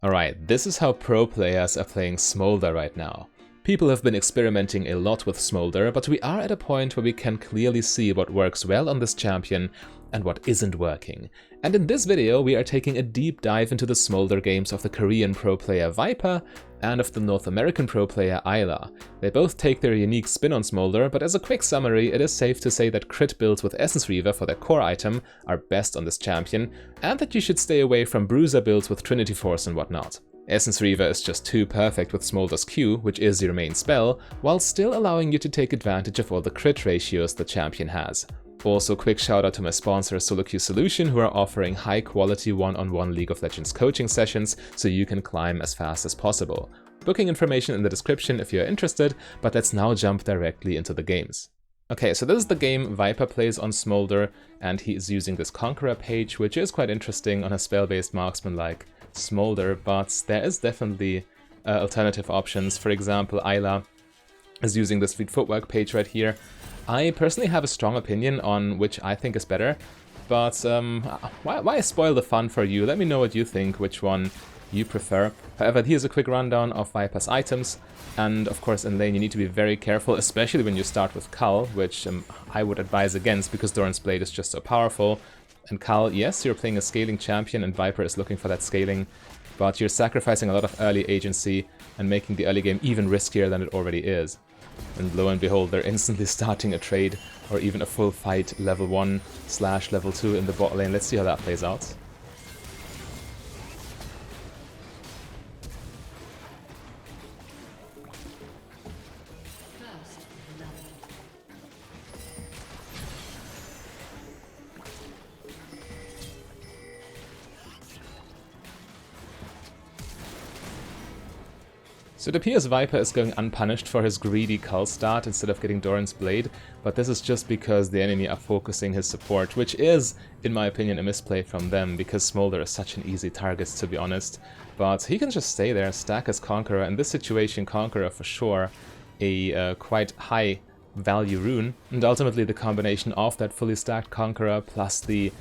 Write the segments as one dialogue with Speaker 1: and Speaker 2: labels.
Speaker 1: Alright, this is how pro players are playing Smolder right now. People have been experimenting a lot with Smolder, but we are at a point where we can clearly see what works well on this champion and what isn't working. And in this video we are taking a deep dive into the Smolder games of the Korean pro player Viper and of the North American pro player Eyla. They both take their unique spin on Smolder, but as a quick summary, it is safe to say that crit builds with Essence Reaver for their core item are best on this champion, and that you should stay away from Bruiser builds with Trinity Force and whatnot. Essence Reaver is just too perfect with Smolder's Q, which is your main spell, while still allowing you to take advantage of all the crit ratios the champion has. Also, quick shout out to my sponsor Solo Q Solution, who are offering high quality one-on-one League of Legends coaching sessions so you can climb as fast as possible. Booking information in the description if you are interested, but let's now jump directly into the games. Okay, so this is the game Viper plays on Smolder, and he is using this Conqueror page, which is quite interesting on a spell-based marksman like Smolder, but there is definitely alternative options. For example, Eyla is using this Fleet Footwork page right here. I personally have a strong opinion on which I think is better, but why spoil the fun for you? Let me know what you think, which one you prefer. However, here's a quick rundown of Viper's items, and of course in lane you need to be very careful, especially when you start with Cull, which I would advise against because Doran's Blade is just so powerful. And Cull, yes, you're playing a scaling champion and Viper is looking for that scaling, but you're sacrificing a lot of early agency and making the early game even riskier than it already is. And lo and behold, they're instantly starting a trade or even a full fight level 1/level 2 in the bot lane. Let's see how that plays out. So it appears Viper is going unpunished for his greedy Cull start instead of getting Doran's Blade, but this is just because the enemy are focusing his support, which is, in my opinion, a misplay from them, because Smolder is such an easy target, to be honest. But he can just stay there, stack his Conqueror. In this situation, Conqueror for sure a quite high value rune, and ultimately the combination of that fully stacked Conqueror plus the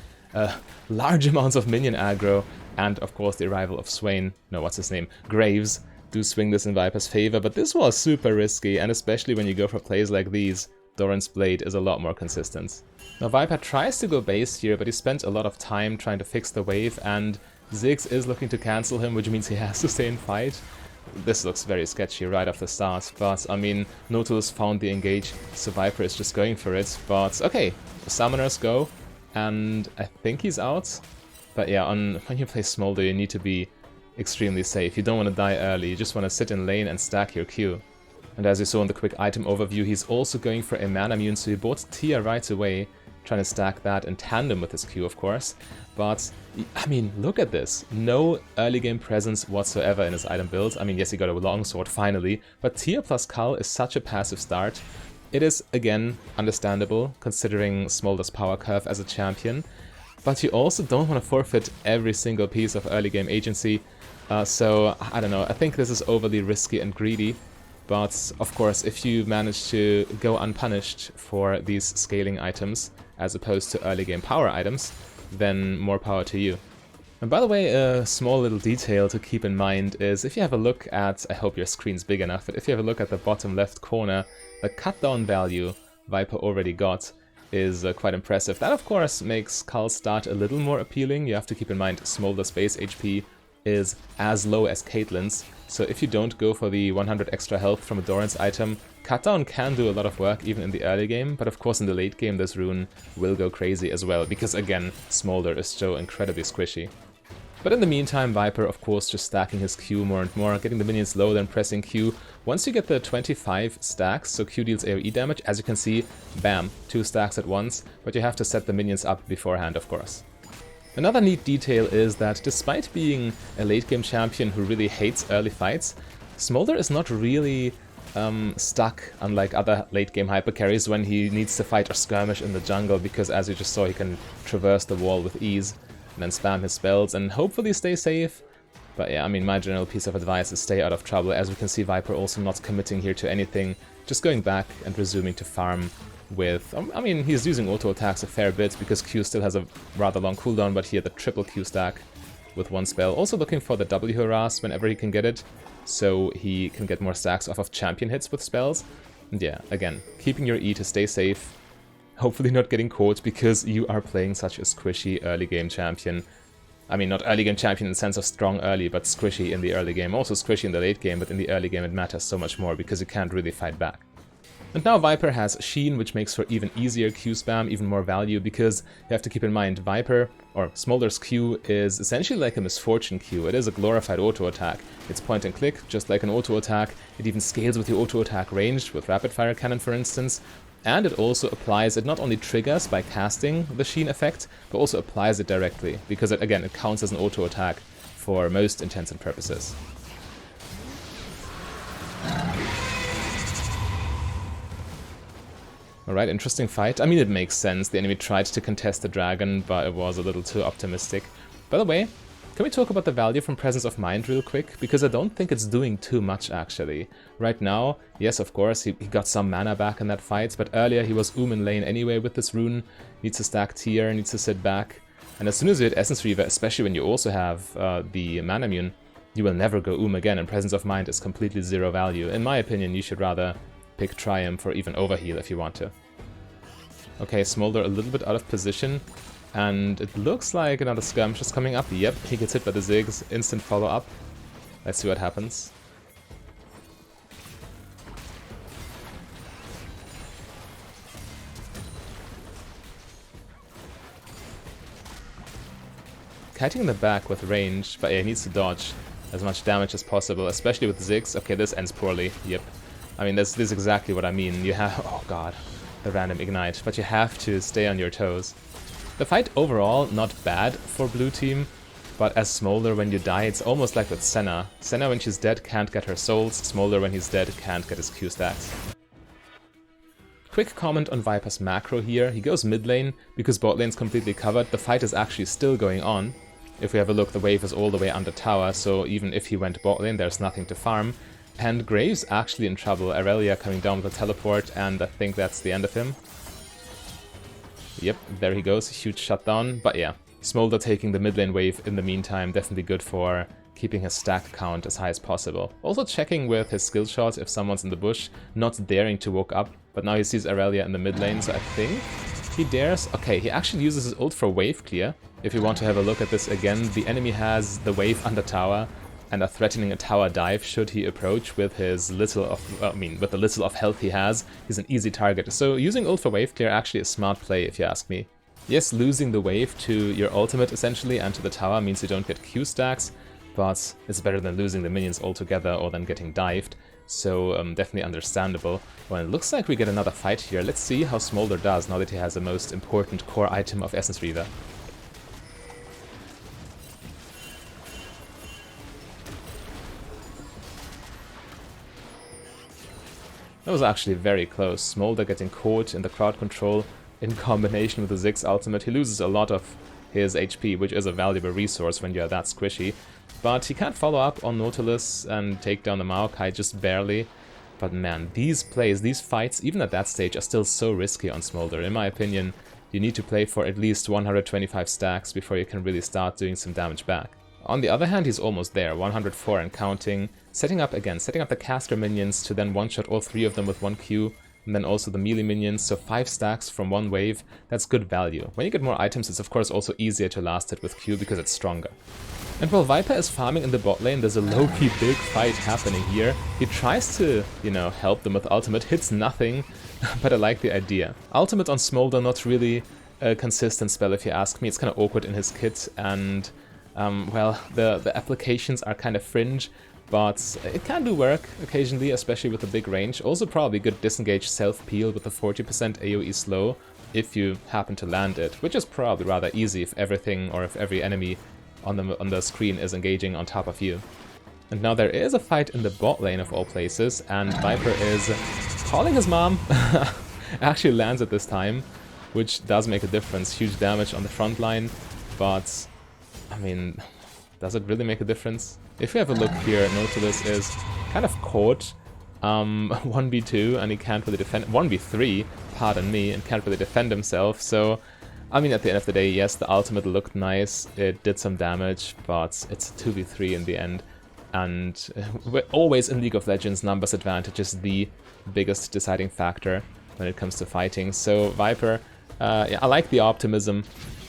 Speaker 1: large amounts of minion aggro, and of course the arrival of Graves, do swing this in Viper's favor, but this was super risky, and especially when you go for plays like these, Doran's Blade is a lot more consistent. Now Viper tries to go base here, but he spent a lot of time trying to fix the wave, and Ziggs is looking to cancel him, which means he has to stay in fight. This looks very sketchy right off the start, but I mean, Nautilus found the engage, so Viper is just going for it, but okay, the summoners go, and I think he's out. But yeah, when you play Smolder, you need to be extremely safe. You don't want to die early, you just want to sit in lane and stack your Q. And as you saw in the quick item overview, he's also going for a mana immune, so he bought Tia right away, trying to stack that in tandem with his Q, of course. But, I mean, look at this. No early game presence whatsoever in his item build. I mean, yes, he got a longsword finally, but Tia plus Cull is such a passive start. It is, again, understandable, considering Smolder's power curve as a champion, but you also don't want to forfeit every single piece of early game agency. So, I don't know, I think this is overly risky and greedy, but of course if you manage to go unpunished for these scaling items as opposed to early game power items, then more power to you. And by the way, a small little detail to keep in mind is if you have a look at, I hope your screen's big enough, but if you have a look at the bottom left corner, the cut down value Viper already got is quite impressive. That of course makes Cull's start a little more appealing. You have to keep in mind Smolder's base HP is as low as Caitlyn's, so if you don't go for the 100 extra health from a Doran's item, cutdown can do a lot of work even in the early game, but of course in the late game this rune will go crazy as well, because again, Smolder is so incredibly squishy. But in the meantime, Viper of course just stacking his Q more and more, getting the minions low, then pressing Q. Once you get the 25 stacks, so Q deals AoE damage, as you can see, bam, 2 stacks at once, but you have to set the minions up beforehand, of course. Another neat detail is that despite being a late game champion who really hates early fights, Smolder is not really stuck, unlike other late game hyper carries, when he needs to fight or skirmish in the jungle, because as you just saw, he can traverse the wall with ease and then spam his spells and hopefully stay safe. But yeah, I mean, my general piece of advice is stay out of trouble. As we can see, Viper also not committing here to anything, just going back and resuming to farm with, I mean, he's using auto attacks a fair bit because Q still has a rather long cooldown, but here the triple Q stack with one spell. Also looking for the W harass whenever he can get it, so he can get more stacks off of champion hits with spells. And yeah, again, keeping your E to stay safe, hopefully not getting caught, because you are playing such a squishy early game champion. I mean, not early game champion in the sense of strong early, but squishy in the early game. Also squishy in the late game, but in the early game it matters so much more, because you can't really fight back. And now Viper has Sheen, which makes for even easier Q spam, even more value, because you have to keep in mind Viper, or Smolder's Q, is essentially like a Misfortune Q. It is a glorified auto attack. It's point and click, just like an auto attack. It even scales with the auto attack range, with rapid fire cannon for instance. And it also applies, it not only triggers by casting the Sheen effect, but also applies it directly, because it, again, it counts as an auto attack for most intents and purposes. Alright, interesting fight. I mean, it makes sense. The enemy tried to contest the dragon, but it was a little too optimistic. By the way, can we talk about the value from Presence of Mind real quick? Because I don't think it's doing too much, actually. Right now, yes, of course, he got some mana back in that fight, but earlier he was in lane anyway with this rune. Needs to stack tier, needs to sit back. And as soon as you hit Essence Reaver, especially when you also have the mana immune, you will never go again, and Presence of Mind is completely zero value. In my opinion, you should rather pick Triumph or even Overheal if you want to. Okay, Smolder a little bit out of position, and it looks like another skirmish is coming up. Yep, he gets hit by the Ziggs, instant follow-up. Let's see what happens. Kiting in the back with range, but yeah, he needs to dodge as much damage as possible, especially with Ziggs. Okay, this ends poorly, yep. I mean, this is exactly what I mean. You have... oh god. The random ignite, but you have to stay on your toes. The fight overall, not bad for blue team, but as Smolder, when you die, it's almost like with Senna. Senna, when she's dead, can't get her souls. Smolder, when he's dead, can't get his Q stacks. Quick comment on Viper's macro here. He goes mid lane, because bot lane's completely covered. The fight is actually still going on. If we have a look, the wave is all the way under tower, so even if he went bot lane, there's nothing to farm. And Graves actually in trouble. Aurelia coming down with a teleport, and I think that's the end of him. Yep, there he goes, huge shutdown. But yeah, Smolder taking the mid lane wave in the meantime, definitely good for keeping his stack count as high as possible. Also checking with his skill shots if someone's in the bush, not daring to walk up. But now he sees Aurelia in the mid lane, so I think he dares. Okay, he actually uses his ult for wave clear. If you want to have a look at this again, the enemy has the wave under tower, and are threatening a tower dive should he approach with his little of, with the little of health he has. He's an easy target. So using ult for wave clear actually a smart play if you ask me. Yes, losing the wave to your ultimate essentially and to the tower means you don't get Q stacks, but it's better than losing the minions altogether or than getting dived. So definitely understandable. Well, it looks like we get another fight here. Let's see how Smolder does now that he has the most important core item of Essence Reaver. That was actually very close. Smolder getting caught in the crowd control in combination with the Ziggs ultimate. He loses a lot of his HP, which is a valuable resource when you're that squishy. But he can't follow up on Nautilus and take down the Maokai, just barely. But man, these plays, these fights, even at that stage, are still so risky on Smolder. In my opinion, you need to play for at least 125 stacks before you can really start doing some damage back. On the other hand, he's almost there, 104 and counting. Setting up the caster minions to then one-shot all three of them with one Q, and then also the melee minions, so 5 stacks from one wave, that's good value. When you get more items, it's of course also easier to last it with Q because it's stronger. And while Viper is farming in the bot lane, there's a low-key big fight happening here. He tries to, help them with ultimate, hits nothing, but I like the idea. Ultimate on Smolder, not really a consistent spell if you ask me. It's kind of awkward in his kit, and well, the applications are kind of fringe, but it can do work occasionally, especially with a big range. Also probably good disengage self-peel with the 40% AoE slow, if you happen to land it, which is probably rather easy if everything or if every enemy on the screen is engaging on top of you. And now there is a fight in the bot lane of all places, and Viper is calling his mom. Actually lands it this time, which does make a difference. Huge damage on the front line, but I mean, does it really make a difference? If we have a look here, Nautilus is kind of caught 1v2 and he can't really defend, 1v3, pardon me, and can't really defend himself, so I mean, at the end of the day, yes, the ultimate looked nice, it did some damage, but it's a 2v3 in the end. And always in League of Legends, numbers advantage is the biggest deciding factor when it comes to fighting. So Viper, yeah, I like the optimism,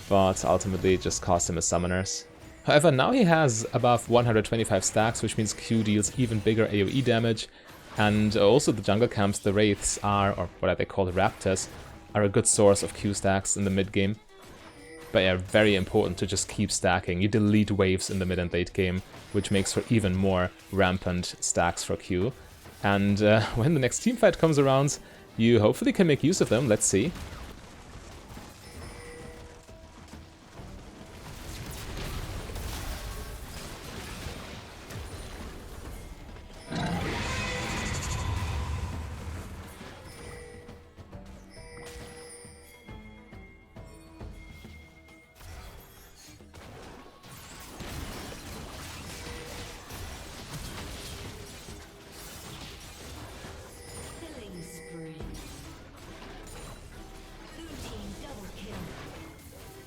Speaker 1: but ultimately it just cost him his summoners. However, now he has above 125 stacks, which means Q deals even bigger AoE damage. And also the jungle camps, the Wraiths are, or what are they called, Raptors, are a good source of Q stacks in the mid game. But yeah, very important to just keep stacking. You delete waves in the mid and late game, which makes for even more rampant stacks for Q. And when the next teamfight comes around, you hopefully can make use of them. Let's see.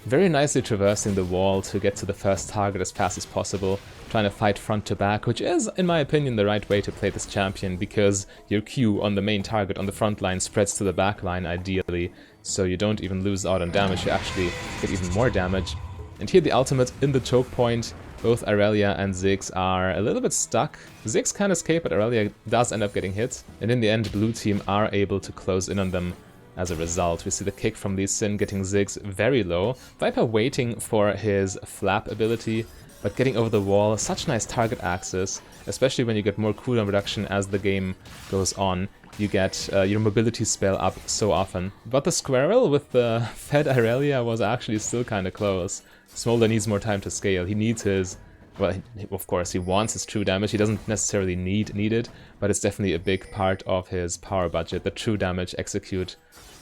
Speaker 1: Very nicely traversing the wall to get to the first target as fast as possible, trying to fight front to back, which is, in my opinion, the right way to play this champion, because your Q on the main target on the front line spreads to the back line ideally, so you don't even lose out on damage, you actually get even more damage. And here the ultimate in the choke point, both Irelia and Ziggs are a little bit stuck. Ziggs can escape, but Irelia does end up getting hit, and in the end blue team are able to close in on them. As a result, we see the kick from Lee Sin getting Ziggs very low. Viper waiting for his flap ability, but getting over the wall, such nice target access, especially when you get more cooldown reduction as the game goes on. You get your mobility spell up so often. But the squirrel with the fed Irelia was actually still kind of close. Smolder needs more time to scale. He needs his... Well, of course, he wants his true damage. He doesn't necessarily need it, but it's definitely a big part of his power budget, the true damage execute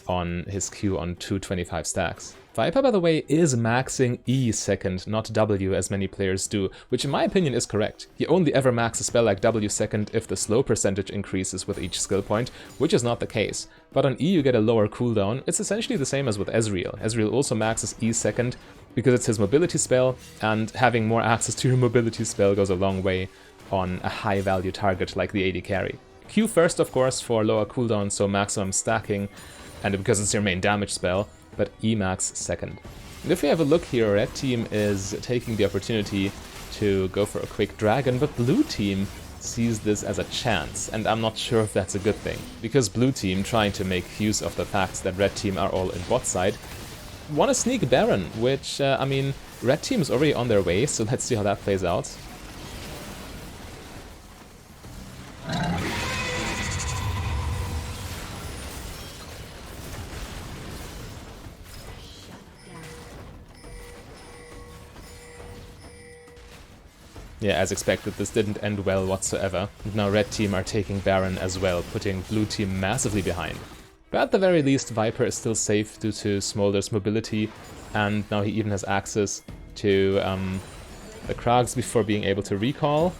Speaker 1: on his Q on 225 stacks. Viper, by the way, is maxing E second, not W, as many players do, which in my opinion is correct. You only ever max a spell like W second if the slow percentage increases with each skill point, which is not the case. But on E you get a lower cooldown. It's essentially the same as with Ezreal. Ezreal also maxes E second because it's his mobility spell, and having more access to your mobility spell goes a long way on a high value target like the AD carry. Q first, of course, for lower cooldown, so maximum stacking, and because it's your main damage spell, but Emax second. And if we have a look here, red team is taking the opportunity to go for a quick dragon, but blue team sees this as a chance, and I'm not sure if that's a good thing, because blue team, trying to make use of the fact that red team are all in bot side, want to sneak Baron, which, I mean, red team is already on their way, so let's see how that plays out. Yeah, as expected, this didn't end well whatsoever. And now red team are taking Baron as well, putting blue team massively behind. But at the very least, Viper is still safe due to Smolder's mobility, and now he even has access to the Krags before being able to recall.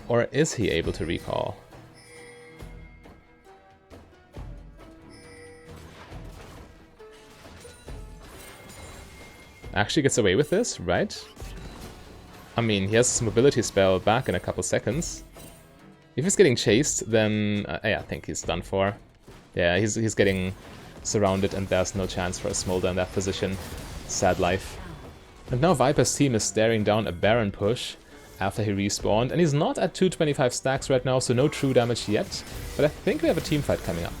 Speaker 1: Or is he able to recall? Actually gets away with this, right? I mean, he has his mobility spell back in a couple seconds. If he's getting chased, then yeah, I think he's done for. Yeah, he's getting surrounded, and there's no chance for a Smolder in that position. Sad life. And now Viper's team is staring down a Baron push after he respawned, and he's not at 225 stacks right now, so no true damage yet. But I think we have a team fight coming up.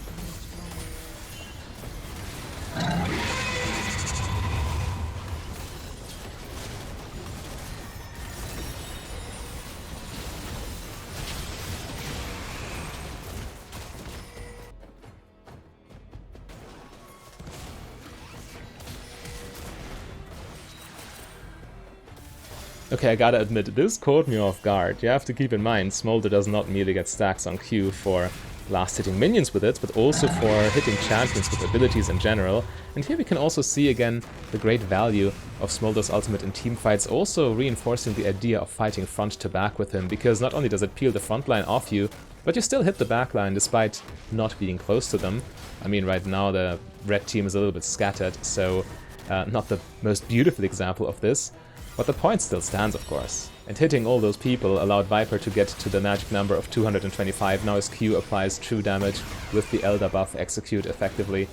Speaker 1: Okay, I gotta admit, this caught me off guard. You have to keep in mind, Smolder does not merely get stacks on Q for last-hitting minions with it, but also for hitting champions with abilities in general. And here we can also see again the great value of Smolder's ultimate in teamfights, also reinforcing the idea of fighting front to back with him, because not only does it peel the front line off you, but you still hit the back line despite not being close to them. I mean, right now the red team is a little bit scattered, so Not the most beautiful example of this, but the point still stands, of course. And hitting all those people allowed Viper to get to the magic number of 225. Now his Q applies true damage with the Elder buff execute effectively.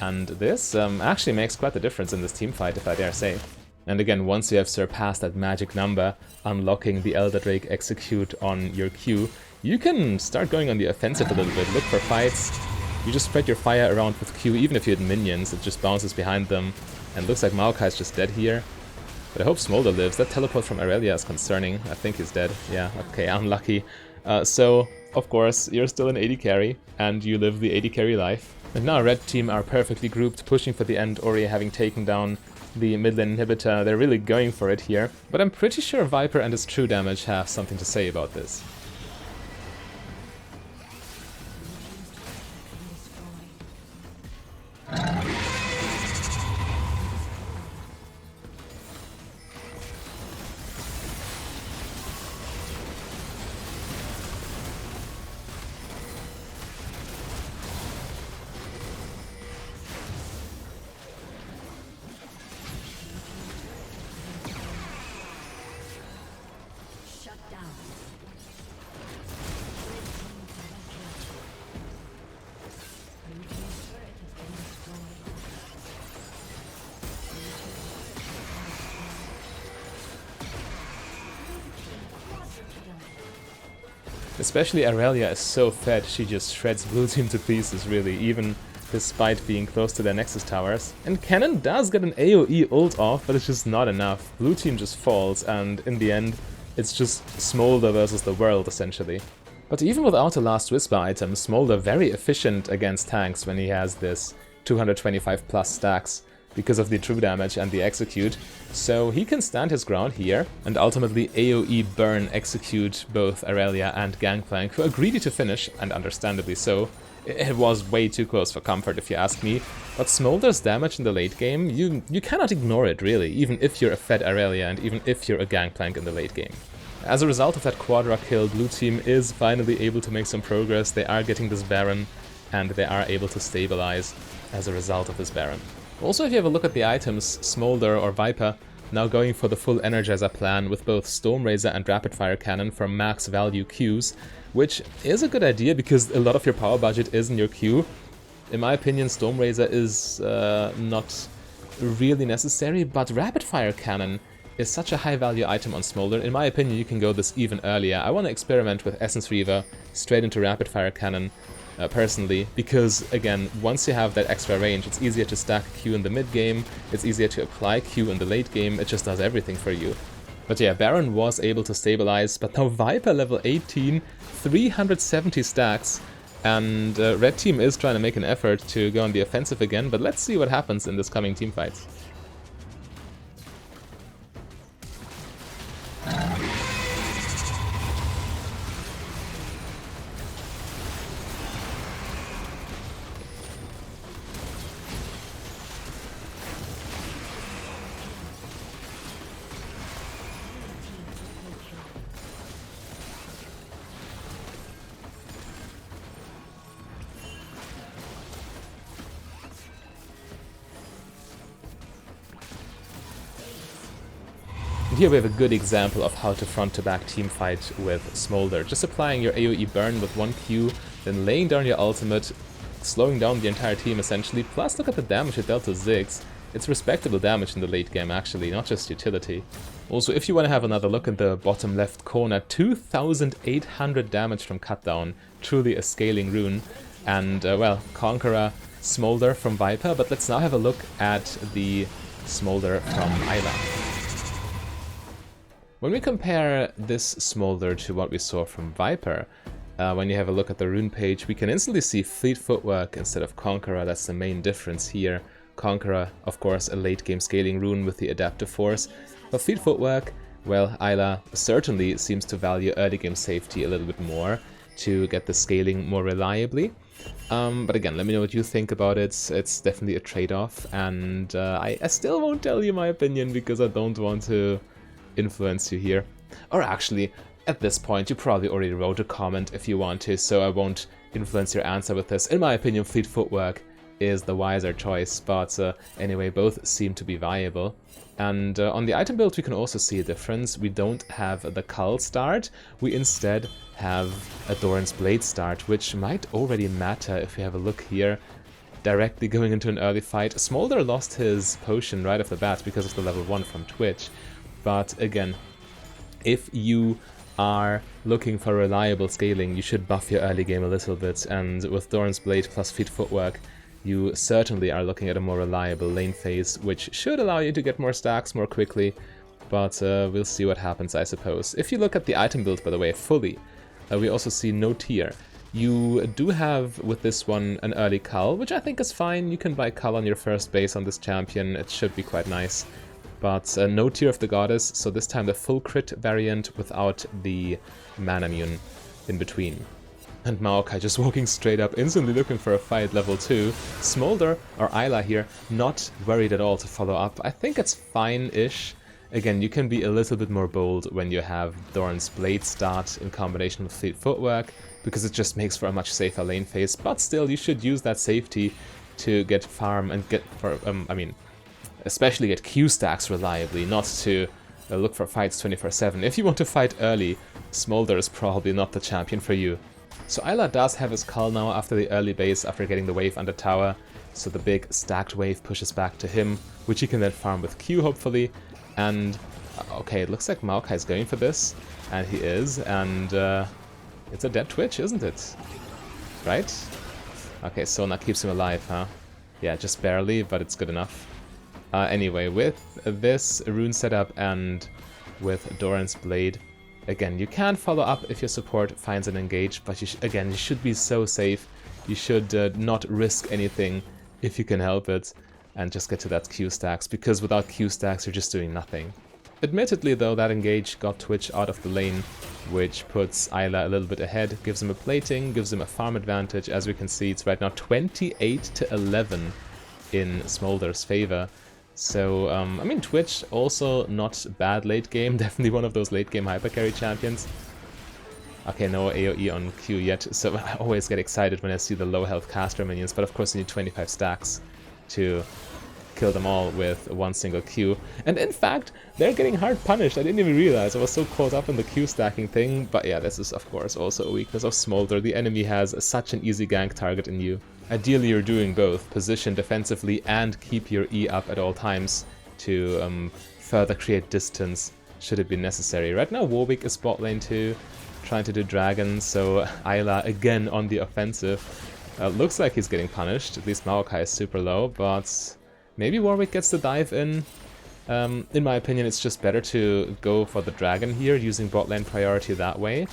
Speaker 1: And this actually makes quite the difference in this teamfight, if I dare say. And again, once you have surpassed that magic number, unlocking the Elder Drake execute on your Q, you can start going on the offensive a little bit, look for fights. You just spread your fire around with Q, even if you had minions, it just bounces behind them. And it looks like Maokai's just dead here. But I hope Smolder lives. That teleport from Eyla is concerning. I think he's dead. Yeah, okay, unlucky. So, of course, you're still an AD carry, and you live the AD carry life. And now Red Team are perfectly grouped, pushing for the end, Ori having taken down the mid lane inhibitor. They're really going for it here. But I'm pretty sure Viper and his true damage have something to say about this. Especially Eyla is so fed, she just shreds blue team to pieces, really, even despite being close to their Nexus towers. And Cannon does get an AoE ult off, but it's just not enough. Blue team just falls, and in the end, it's just Smolder versus the world, essentially. But even without a Last Whisper item, Smolder very efficient against tanks when he has this 225 plus stacks, because of the true damage and the execute, so he can stand his ground here and ultimately AoE burn execute both Eyla and Gangplank, who are greedy to finish, and understandably so. It was way too close for comfort if you ask me, but Smolder's damage in the late game, you cannot ignore it really, even if you're a fed Eyla and even if you're a Gangplank in the late game. As a result of that Quadra kill, Blue Team is finally able to make some progress. They are getting this Baron and they are able to stabilize as a result of this Baron. Also, if you have a look at the items, Smolder or Viper now going for the full Energizer plan with both Stormrazor and Rapid Fire Cannon for max value Qs, which is a good idea because a lot of your power budget is in your Q. In my opinion, Stormrazor is not really necessary, but Rapid Fire Cannon is such a high value item on Smolder. In my opinion, you can go this even earlier. I want to experiment with Essence Reaver straight into Rapid Fire Cannon. Personally, because again, once you have that extra range, it's easier to stack Q in the mid game, it's easier to apply Q in the late game, it just does everything for you. But yeah, Baron was able to stabilize, but now Viper level 18, 370 stacks, and Red Team is trying to make an effort to go on the offensive again, but let's see what happens in this coming teamfights. Here we have a good example of how to front-to-back teamfight with Smolder. Just applying your AoE burn with 1 Q, then laying down your ultimate, slowing down the entire team essentially, plus look at the damage it dealt to Ziggs. It's respectable damage in the late game actually, not just utility. Also, if you want to have another look in the bottom left corner, 2800 damage from Cutdown, truly a scaling rune. And well, Conqueror, Smolder from Viper, but let's now have a look at the Smolder from Eyla. When we compare this Smolder to what we saw from Viper, when you have a look at the rune page, we can instantly see Fleet Footwork instead of Conqueror. That's the main difference here. Conqueror, of course, a late game scaling rune with the Adaptive Force. But Fleet Footwork, well, Eyla certainly seems to value early game safety a little bit more to get the scaling more reliably. But again, let me know what you think about it. It's definitely a trade-off, and I still won't tell you my opinion because I don't want to influence you here. Or actually, at this point, you probably already wrote a comment if you want to, so I won't influence your answer with this. In my opinion, Fleet Footwork is the wiser choice, but anyway, both seem to be viable. And on the item build we can also see a difference. We don't have the Cull start, we instead have a Doran's Blade start, which might already matter if we have a look here. Directly going into an early fight. Smolder lost his potion right off the bat because of the level 1 from Twitch, but again, if you are looking for reliable scaling, you should buff your early game a little bit, and with Doran's Blade plus feet footwork, you certainly are looking at a more reliable lane phase, which should allow you to get more stacks more quickly, but we'll see what happens, I suppose. If you look at the item build, by the way, fully, we also see no tier. You do have, with this one, an early Cull, which I think is fine. You can buy Cull on your first base on this champion, it should be quite nice. But no Tear of the Goddess, so this time the full crit variant without the mana immune in between. And Maokai just walking straight up, instantly looking for a fight, level 2. Smolder, or Eyla here, not worried at all to follow up. I think it's fine-ish. Again, you can be a little bit more bold when you have Doran's Blade start in combination with Fleet Footwork, because it just makes for a much safer lane phase, but still you should use that safety to get farm and get for, especially get Q stacks reliably, not to look for fights 24/7. If you want to fight early, Smolder is probably not the champion for you. So Eyla does have his Cull now after the early base, after getting the wave under tower, so the big stacked wave pushes back to him, which he can then farm with Q hopefully, and okay, it looks like Maokai is going for this, and he is, and it's a dead Twitch, isn't it? Right? Okay, Sona keeps him alive, huh? Yeah, just barely, but it's good enough. Anyway, with this rune setup and with Doran's Blade, again, you can follow up if your support finds an engage, but again, you should be so safe. You should not risk anything if you can help it, and just get to that Q stacks, because without Q stacks you're just doing nothing. Admittedly though, that engage got Twitch out of the lane, which puts Eyla a little bit ahead, gives him a plating, gives him a farm advantage. As we can see, it's right now 28-11 in Smolder's favor. So, I mean, Twitch also not bad late game, definitely one of those late game hypercarry champions. Okay, no AoE on Q yet, so I always get excited when I see the low health caster minions, but of course you need 25 stacks to kill them all with one single Q. And in fact, they're getting hard punished. I didn't even realize, I was so caught up in the Q stacking thing, but yeah, this is of course also a weakness of Smolder. The enemy has such an easy gank target in you. Ideally you're doing both, position defensively and keep your E up at all times to further create distance should it be necessary. Right now Warwick is bot lane too, trying to do dragon, so Eyla again on the offensive. Looks like he's getting punished, at least Maokai is super low, but maybe Warwick gets the dive in. In my opinion, it's just better to go for the dragon here, using bot lane priority that way.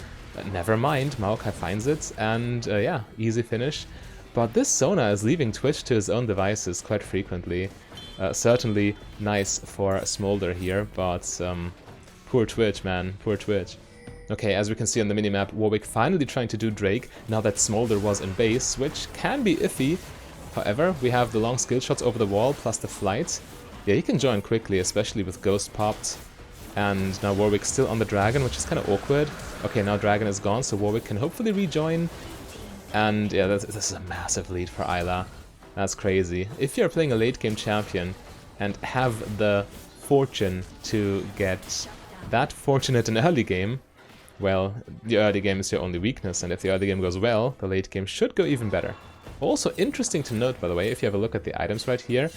Speaker 1: Never mind, Maokai finds it, and yeah, easy finish. But this Sona is leaving Twitch to his own devices quite frequently. Certainly nice for Smolder here, but poor Twitch, man, poor Twitch. Okay, as we can see on the minimap, Warwick finally trying to do Drake, now that Smolder was in base, which can be iffy. However, we have the long skill shots over the wall, plus the flight. Yeah, he can join quickly, especially with Ghost popped. And now Warwick's still on the dragon, which is kind of awkward. Okay, now dragon is gone, so Warwick can hopefully rejoin. And yeah, this is a massive lead for Eyla. That's crazy. If you're playing a late game champion and have the fortune to get that fortunate in early game, well, the early game is your only weakness, and if the early game goes well, the late game should go even better. Also interesting to note, by the way, if you have a look at the items right here,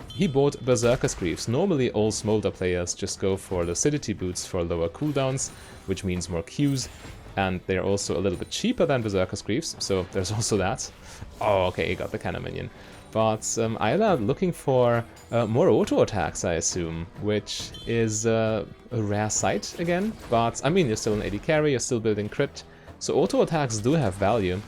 Speaker 1: he bought Berserker's Greaves. Normally all Smolder players just go for Lucidity Boots for lower cooldowns, which means more Qs, and they're also a little bit cheaper than Berserker's Greaves, so there's also that. Oh, okay, he got the cannon minion. But Eyla looking for more auto attacks, I assume, which is a rare sight again, but I mean, you're still an AD carry, you're still building crit, so auto attacks do have value.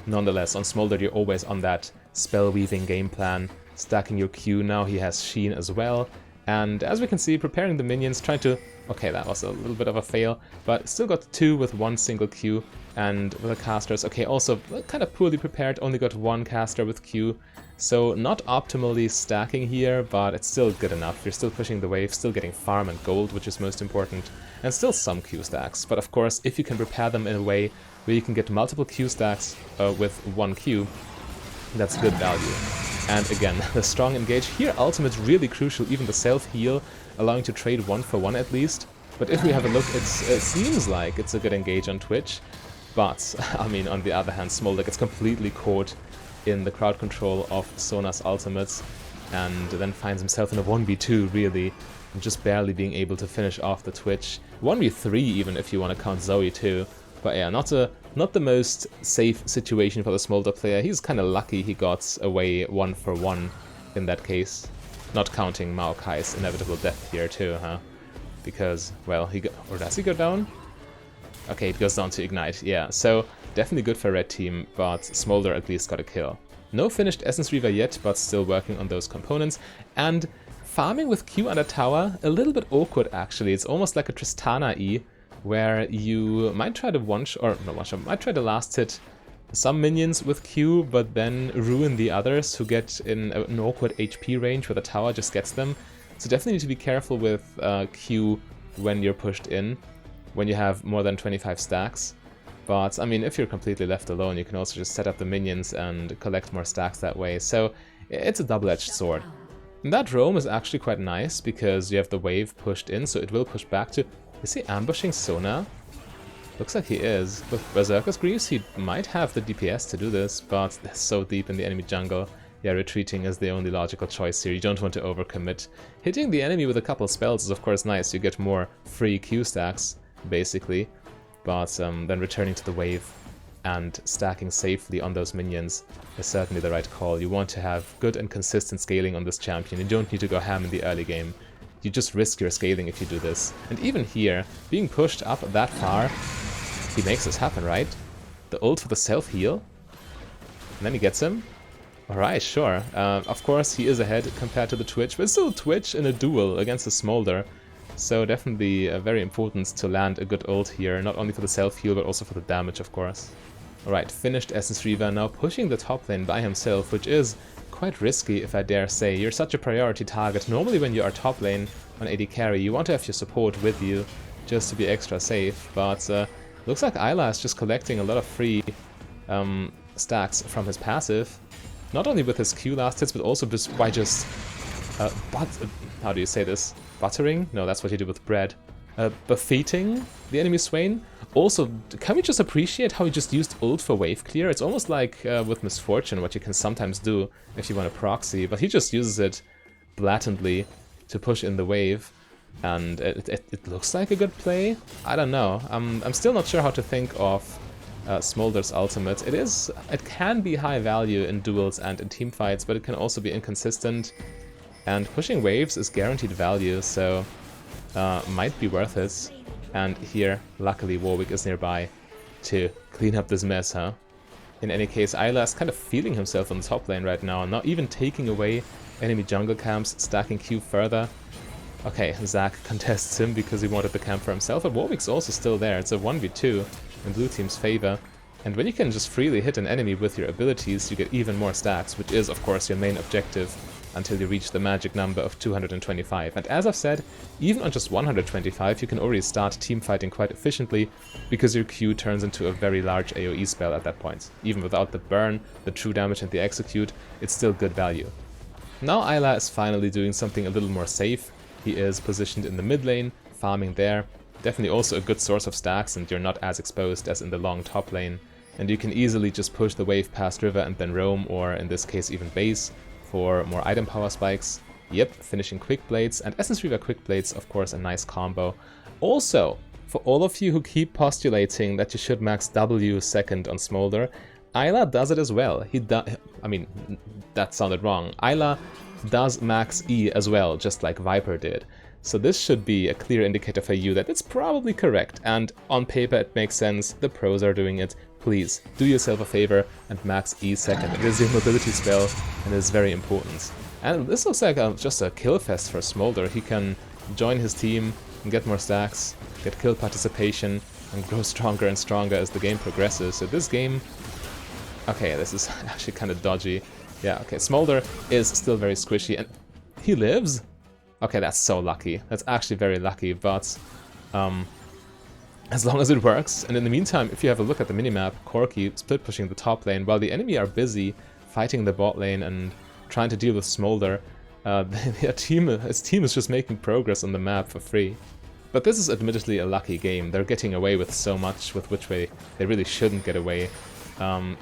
Speaker 1: Nonetheless, on Smolder you're always on that spell weaving game plan, stacking your Q. Now he has Sheen as well, and as we can see, preparing the minions, trying to... Okay, that was a little bit of a fail, but still got 2 with 1 single Q, and with the casters, okay, also kind of poorly prepared, only got 1 caster with Q, so not optimally stacking here, but it's still good enough. You're still pushing the wave, still getting farm and gold, which is most important, and still some Q stacks, but of course, if you can prepare them in a way where you can get multiple Q stacks with 1 Q, that's good value. And again, the strong engage. Here, ultimate's really crucial, even the self-heal, allowing to trade 1-for-1 at least. But if we have a look, it seems like it's a good engage on Twitch. But, I mean, on the other hand, Smolder gets completely caught in the crowd control of Sona's ultimates, and then finds himself in a 1v2, really, and just barely being able to finish off the Twitch. 1v3 even, if you want to count Zoe too. But yeah, not the most safe situation for the Smolder player. He's kind of lucky he got away 1-for-1 in that case. Not counting Maokai's inevitable death here too, huh? Because, well, or does he go down? Okay, it goes down to Ignite, yeah. So, definitely good for Red Team, but Smolder at least got a kill. No finished Essence Reaver yet, but still working on those components. And farming with Q under tower, a little bit awkward actually. It's almost like a Tristana E, where you might try to might try to last hit some minions with Q, but then ruin the others who get in an awkward HP range where the tower just gets them. So definitely need to be careful with Q when you're pushed in, when you have more than 25 stacks. But, I mean, if you're completely left alone, you can also just set up the minions and collect more stacks that way. So, it's a double-edged sword. And that roam is actually quite nice, because you have the wave pushed in, so it will push back to... Is he ambushing Sona? Looks like he is. With Berserker's Greaves, he might have the DPS to do this, but they're so deep in the enemy jungle. Yeah, retreating is the only logical choice here. You don't want to overcommit. Hitting the enemy with a couple spells is, of course, nice. You get more free Q stacks, basically. But then returning to the wave and stacking safely on those minions is certainly the right call. You want to have good and consistent scaling on this champion. You don't need to go ham in the early game. You just risk your scaling if you do this. And even here, being pushed up that far, he makes this happen, right? The ult for the self-heal. And then he gets him. Alright, sure. Of course, he is ahead compared to the Twitch, but still Twitch in a duel against the Smolder. So definitely very important to land a good ult here, not only for the self-heal, but also for the damage, of course. Alright, finished Essence Reaver, now pushing the top lane by himself, which is quite risky, if I dare say. You're such a priority target. Normally when you are top lane on AD carry, you want to have your support with you, just to be extra safe, but looks like Eyla is just collecting a lot of free stacks from his passive. Not only with his Q last hits, but also just by just... how do you say this? Buttering? No, that's what you do with bread. Buffeting the enemy Swain. Also, can we just appreciate how he just used ult for wave clear? It's almost like with Misfortune, what you can sometimes do if you want to proxy, but he just uses it blatantly to push in the wave, and it looks like a good play. I don't know. I'm still not sure how to think of Smolder's ultimate. It can be high value in duels and in teamfights, but it can also be inconsistent. And pushing waves is guaranteed value, so might be worth it. And here, luckily, Warwick is nearby to clean up this mess, huh? In any case, Eyla is kind of feeling himself on the top lane right now, not even taking away enemy jungle camps, stacking Q further. Okay, Zac contests him because he wanted the camp for himself, but Warwick's also still there. It's a 1v2 in blue team's favor. And when you can just freely hit an enemy with your abilities, you get even more stacks, which is, of course, your main objective until you reach the magic number of 225. And as I've said, even on just 125, you can already start teamfighting quite efficiently, because your Q turns into a very large AoE spell at that point. Even without the burn, the true damage and the execute, it's still good value. Now Eyla is finally doing something a little more safe. He is positioned in the mid lane, farming there. Definitely also a good source of stacks, and you're not as exposed as in the long top lane. And you can easily just push the wave past river and then roam, or in this case even base, for more item power spikes. Yep, finishing Quick Blades, and Essence Reaver Quick Blades, of course, a nice combo. Also, for all of you who keep postulating that you should max W second on Smolder, Eyla does it as well. I mean, that sounded wrong. Eyla does max E as well, just like Viper did. So this should be a clear indicator for you that it's probably correct, and on paper it makes sense, the pros are doing it. Please, do yourself a favor and max E second. It is your mobility spell, and it is very important. And this looks like just a kill fest for Smolder. He can join his team and get more stacks, get kill participation, and grow stronger and stronger as the game progresses. So this game... Okay, this is actually kind of dodgy. Yeah, okay, Smolder is still very squishy, and he lives? Okay, that's so lucky. That's actually very lucky, but as long as it works. And in the meantime, if you have a look at the minimap, Corki split pushing the top lane while the enemy are busy fighting the bot lane and trying to deal with Smolder. His team is just making progress on the map for free. But this is admittedly a lucky game. They're getting away with so much with which they really shouldn't get away.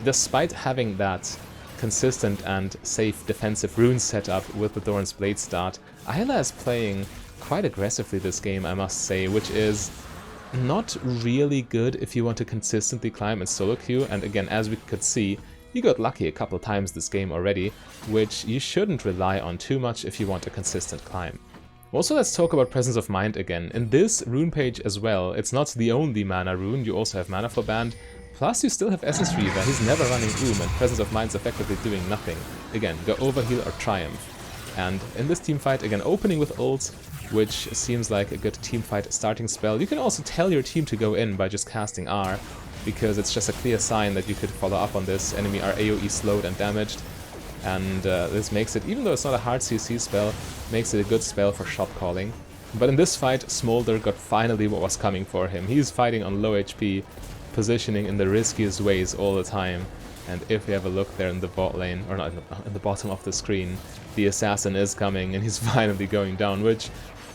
Speaker 1: Despite having that consistent and safe defensive rune setup with the Doran's Blade start, Eyla is playing quite aggressively this game, I must say, which is not really good if you want to consistently climb in solo queue. And again, as we could see, you got lucky a couple times this game already, which you shouldn't rely on too much if you want a consistent climb. Also, let's talk about Presence of Mind again. In this rune page as well, it's not the only mana rune, you also have Mana for Band, plus you still have Essence Reaver, he's never running Oom, and Presence of Mind's effectively doing nothing. Again, go Overheal or Triumph. And in this teamfight, again, opening with ult, which seems like a good teamfight starting spell. You can also tell your team to go in by just casting R, because it's just a clear sign that you could follow up on this. Enemy are AoE slowed and damaged, and this makes it, even though it's not a hard CC spell, makes it a good spell for shot calling. But in this fight, Smolder got finally what was coming for him. He's fighting on low HP, positioning in the riskiest ways all the time. And if we have a look there in the bot lane, or not, in the bottom of the screen, the assassin is coming and he's finally going down, which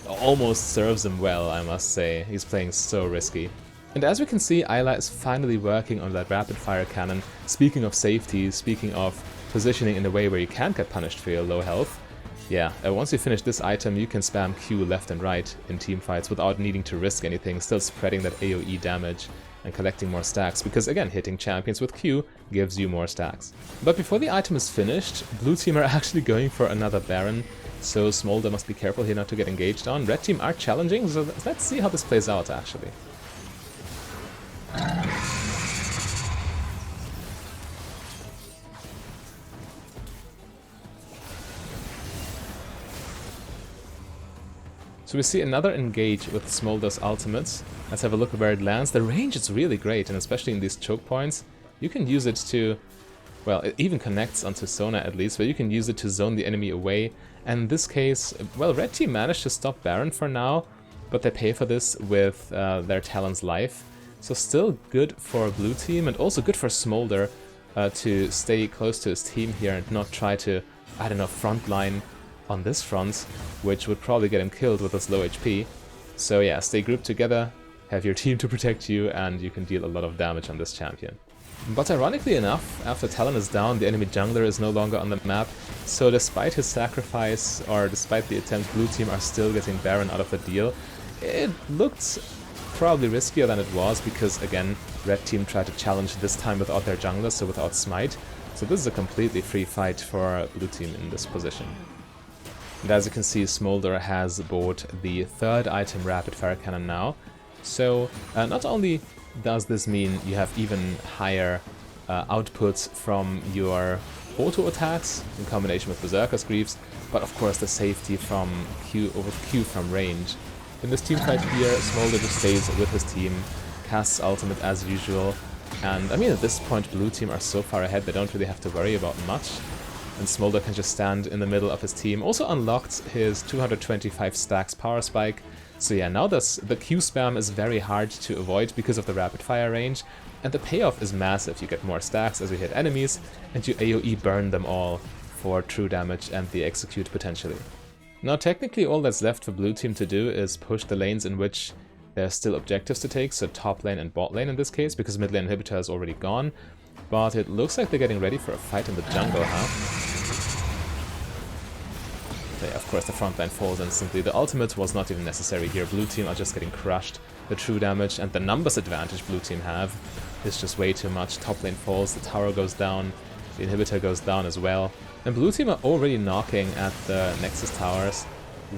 Speaker 1: almost serves him well, I must say. He's playing so risky. And as we can see, Eyla is finally working on that rapid fire cannon. Speaking of safety, speaking of positioning in a way where you can't get punished for your low health, yeah, once you finish this item, you can spam Q left and right in teamfights without needing to risk anything, still spreading that AoE damage and collecting more stacks, because again, hitting champions with Q gives you more stacks. But before the item is finished, blue team are actually going for another Baron, so Smolder must be careful here not to get engaged on. Red team are challenging, so let's see how this plays out actually. So we see another engage with Smolder's ultimate. Let's have a look at where it lands. The range is really great, and especially in these choke points, you can use it to, well, it even connects onto Sona at least, but you can use it to zone the enemy away. And in this case, well, red team managed to stop Baron for now, but they pay for this with their Talon's life. So still good for blue team, and also good for Smolder to stay close to his team here and not try to, I don't know, frontline on this front, which would probably get him killed with his low HP. So yeah, stay grouped together, have your team to protect you, and you can deal a lot of damage on this champion. But ironically enough, after Talon is down, the enemy jungler is no longer on the map, so despite his sacrifice, or despite the attempt, blue team are still getting Baron out of the deal. It looked probably riskier than it was, because again, red team tried to challenge this time without their jungler, so without smite. So this is a completely free fight for blue team in this position. And as you can see, Smolder has bought the third item, Rapid Fire Cannon, now. So not only does this mean you have even higher outputs from your auto attacks in combination with Berserker's Greaves, but of course the safety from Q from range. In this teamfight here, Smolder just stays with his team, casts ultimate as usual, and I mean at this point blue team are so far ahead they don't really have to worry about much. And Smolder can just stand in the middle of his team. Also unlocked his 225 stacks power spike. So yeah, now the Q spam is very hard to avoid because of the rapid fire range. And the payoff is massive. You get more stacks as you hit enemies, and you AoE burn them all for true damage and the execute potentially. Now technically all that's left for blue team to do is push the lanes in which there's still objectives to take, so top lane and bot lane in this case, because mid lane inhibitor is already gone. But it looks like they're getting ready for a fight in the jungle, huh? Yeah, of course the front line falls instantly. The ultimate was not even necessary here. Blue team are just getting crushed. The true damage and the numbers advantage blue team have is just way too much. Top lane falls, the tower goes down, the inhibitor goes down as well. And blue team are already knocking at the Nexus towers,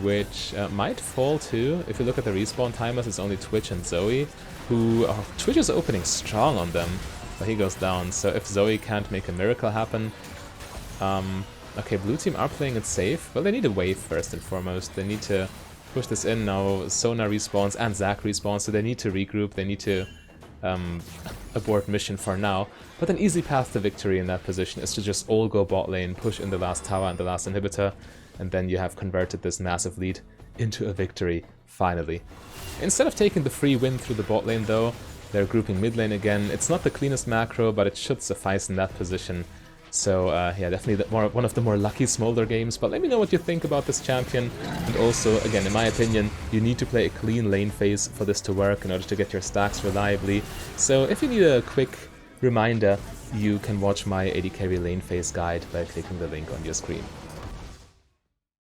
Speaker 1: which might fall too. If you look at the respawn timers, it's only Twitch and Zoe, who... Twitch is opening strong on them, but he goes down. So if Zoe can't make a miracle happen... okay, blue team are playing it safe, but they need a wave first and foremost. They need to push this in now. Sona respawns and Zac respawns, so they need to regroup. They need to abort mission for now. But an easy path to victory in that position is to just all go bot lane, push in the last tower and the last inhibitor, and then you have converted this massive lead into a victory, finally. Instead of taking the free win through the bot lane though, they're grouping mid lane again. It's not the cleanest macro, but it should suffice in that position. So yeah, definitely one of the more lucky Smolder games, but let me know what you think about this champion. And also, again, in my opinion, you need to play a clean lane phase for this to work in order to get your stacks reliably. So if you need a quick reminder, you can watch my AD carry lane phase guide by clicking the link on your screen.